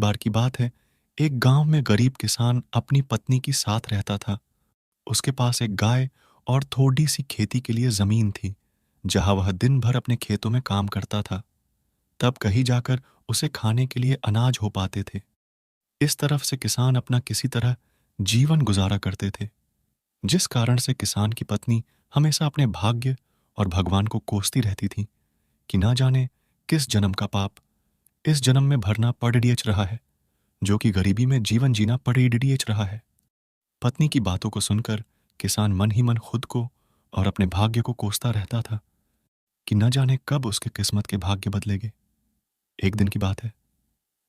बार की बात है, एक गांव में गरीब किसान अपनी पत्नी के साथ रहता था। उसके पास एक गाय और थोड़ी सी खेती के लिए जमीन थी, जहां वह दिन भर अपने खेतों में काम करता था। तब कहीं जाकर उसे खाने के लिए अनाज हो पाते थे। इस तरफ से किसान अपना किसी तरह जीवन गुजारा करते थे, जिस कारण से किसान की पत्नी हमेशा अपने भाग्य और भगवान को कोसती रहती थी कि ना जाने किस जन्म का पाप इस जन्म में भरना पड़ियच रहा है, जो कि गरीबी में जीवन जीना पड़ियच रहा है। पत्नी की बातों को सुनकर किसान मन ही मन खुद को और अपने भाग्य को कोसता रहता था कि न जाने कब उसके किस्मत के भाग्य बदलेंगे। एक दिन की बात है,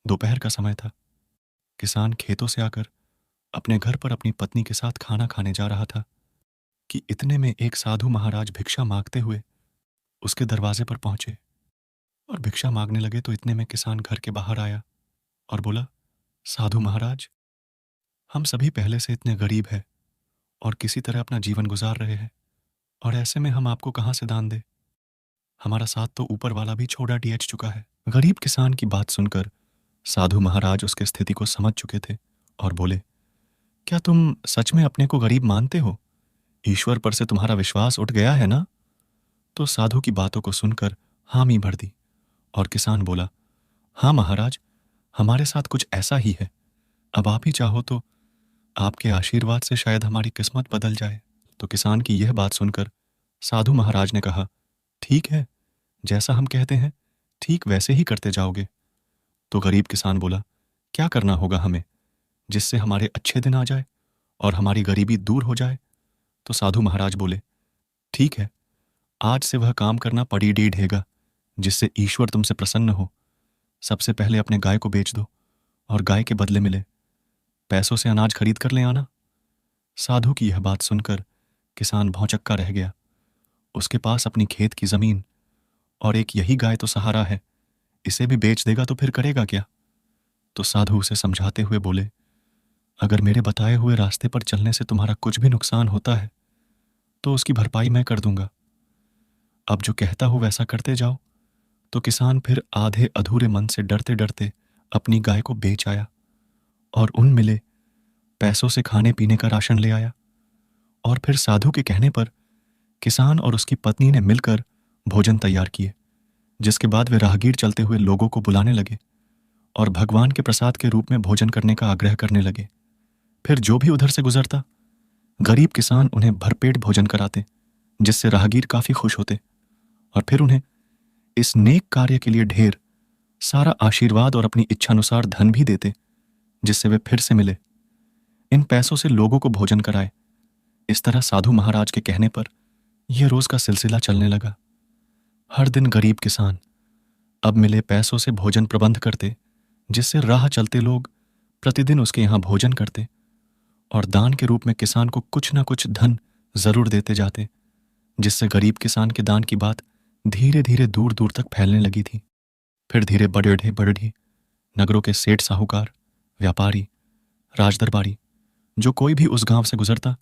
दोपहर का समय था। किसान खेतों से आकर अपने घर पर अपनी पत्नी के साथ खाना खाने जा रहा था कि इतने में एक साधु महाराज भिक्षा मांगते हुए उसके दरवाजे पर पहुंचे और भिक्षा मांगने लगे। तो इतने में किसान घर के बाहर आया और बोला, साधु महाराज, हम सभी पहले से इतने गरीब हैं और किसी तरह अपना जीवन गुजार रहे हैं, और ऐसे में हम आपको कहाँ से दान दे? हमारा साथ तो ऊपर वाला भी छोड़ा डीएच चुका है। गरीब किसान की बात सुनकर साधु महाराज उसकी स्थिति को समझ चुके थे और बोले, क्या तुम सच में अपने को गरीब मानते हो? ईश्वर पर से तुम्हारा विश्वास उठ गया है ना? तो साधु की बातों को सुनकर हामी भर दी और किसान बोला, हाँ महाराज, हमारे साथ कुछ ऐसा ही है। अब आप ही चाहो तो आपके आशीर्वाद से शायद हमारी किस्मत बदल जाए। तो किसान की यह बात सुनकर साधु महाराज ने कहा, ठीक है, जैसा हम कहते हैं ठीक वैसे ही करते जाओगे। तो गरीब किसान बोला, क्या करना होगा हमें जिससे हमारे अच्छे दिन आ जाए और हमारी गरीबी दूर हो जाए? तो साधु महाराज बोले, ठीक है, आज से वह काम करना पड़ी ढेगा जिससे ईश्वर तुमसे प्रसन्न हो। सबसे पहले अपने गाय को बेच दो और गाय के बदले मिले पैसों से अनाज खरीद कर ले आना। साधु की यह बात सुनकर किसान भौंचक्का रह गया। उसके पास अपनी खेत की जमीन और एक यही गाय तो सहारा है, इसे भी बेच देगा तो फिर करेगा क्या? तो साधु उसे समझाते हुए बोले, अगर मेरे बताए हुए रास्ते पर चलने से तुम्हारा कुछ भी नुकसान होता है तो उसकी भरपाई मैं कर दूंगा। अब जो कहता हूं वैसा करते जाओ। तो किसान फिर आधे अधूरे मन से डरते डरते अपनी गाय को बेच आया और उन मिले पैसों से खाने पीने का राशन ले आया। और फिर साधु के कहने पर किसान और उसकी पत्नी ने मिलकर भोजन तैयार किए, जिसके बाद वे राहगीर चलते हुए लोगों को बुलाने लगे और भगवान के प्रसाद के रूप में भोजन करने का आग्रह करने लगे। फिर जो भी उधर से गुजरता, गरीब किसान उन्हें भरपेट भोजन कराते, जिससे राहगीर काफी खुश होते और फिर उन्हें इस नेक कार्य के लिए ढेर सारा आशीर्वाद और अपनी इच्छानुसार धन भी देते, जिससे वे फिर से मिले, इन पैसों से लोगों को भोजन कराए। इस तरह साधु महाराज के कहने पर यह रोज का सिलसिला चलने लगा। हर दिन गरीब किसान अब मिले पैसों से भोजन प्रबंध करते, जिससे राह चलते लोग प्रतिदिन उसके यहां भोजन करते और दान के रूप में किसान को कुछ ना कुछ धन जरूर देते जाते, जिससे गरीब किसान के दान की बात धीरे धीरे दूर दूर तक फैलने लगी थी। फिर धीरे बड़े बड़े नगरों के सेठ साहूकार, व्यापारी, राजदरबारी, जो कोई भी उस गांव से गुजरता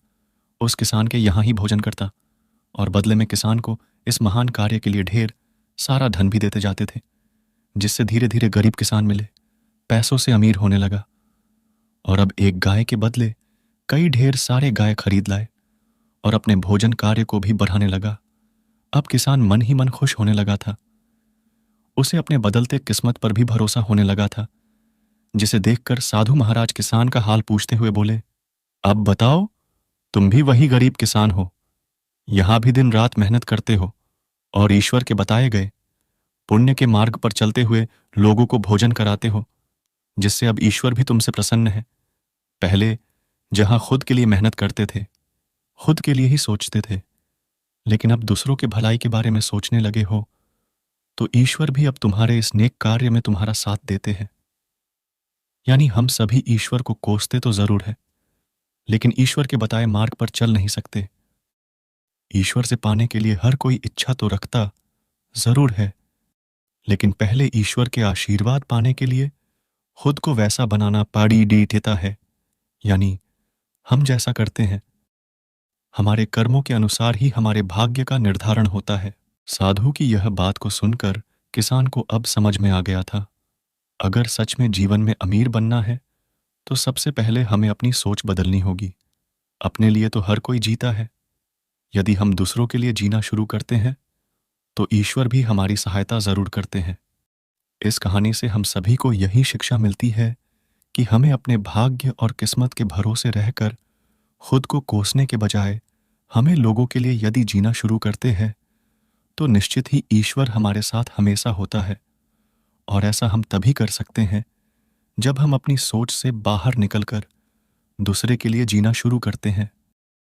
उस किसान के यहां ही भोजन करता और बदले में किसान को इस महान कार्य के लिए ढेर सारा धन भी देते जाते थे, जिससे धीरे धीरे गरीब किसान मिले पैसों से अमीर होने लगा और अब एक गाय के बदले कई ढेर सारे गाय खरीद लाए और अपने भोजन कार्य को भी बढ़ाने लगा। अब किसान मन ही मन खुश होने लगा था। उसे अपने बदलते किस्मत पर भी भरोसा होने लगा था, जिसे देखकर साधु महाराज किसान का हाल पूछते हुए बोले, अब बताओ, तुम भी वही गरीब किसान हो, यहां भी दिन रात मेहनत करते हो और ईश्वर के बताए गए पुण्य के मार्ग पर चलते हुए लोगों को भोजन कराते हो, जिससे अब ईश्वर भी तुमसे प्रसन्न है। पहले जहां खुद के लिए मेहनत करते थे, खुद के लिए ही सोचते थे, लेकिन अब दूसरों के भलाई के बारे में सोचने लगे हो, तो ईश्वर भी अब तुम्हारे इस नेक कार्य में तुम्हारा साथ देते हैं। यानी हम सभी ईश्वर को कोसते तो जरूर है, लेकिन ईश्वर के बताए मार्ग पर चल नहीं सकते। ईश्वर से पाने के लिए हर कोई इच्छा तो रखता जरूर है, लेकिन पहले ईश्वर के आशीर्वाद पाने के लिए खुद को वैसा बनाना पाड़ी डीठेता है। यानी हम जैसा करते हैं, हमारे कर्मों के अनुसार ही हमारे भाग्य का निर्धारण होता है। साधु की यह बात को सुनकर किसान को अब समझ में आ गया था अगर सच में जीवन में अमीर बनना है, तो सबसे पहले हमें अपनी सोच बदलनी होगी। अपने लिए तो हर कोई जीता है। यदि हम दूसरों के लिए जीना शुरू करते हैं, तो ईश्वर भी हमारी सहायता ज़रूर करते हैं। इस कहानी से हम सभी को यही शिक्षा मिलती है कि हमें अपने भाग्य और किस्मत के भरोसे रहकर खुद को कोसने के बजाय हमें लोगों के लिए यदि जीना शुरू करते हैं, तो निश्चित ही ईश्वर हमारे साथ हमेशा होता है। और ऐसा हम तभी कर सकते हैं जब हम अपनी सोच से बाहर निकलकर दूसरे के लिए जीना शुरू करते हैं।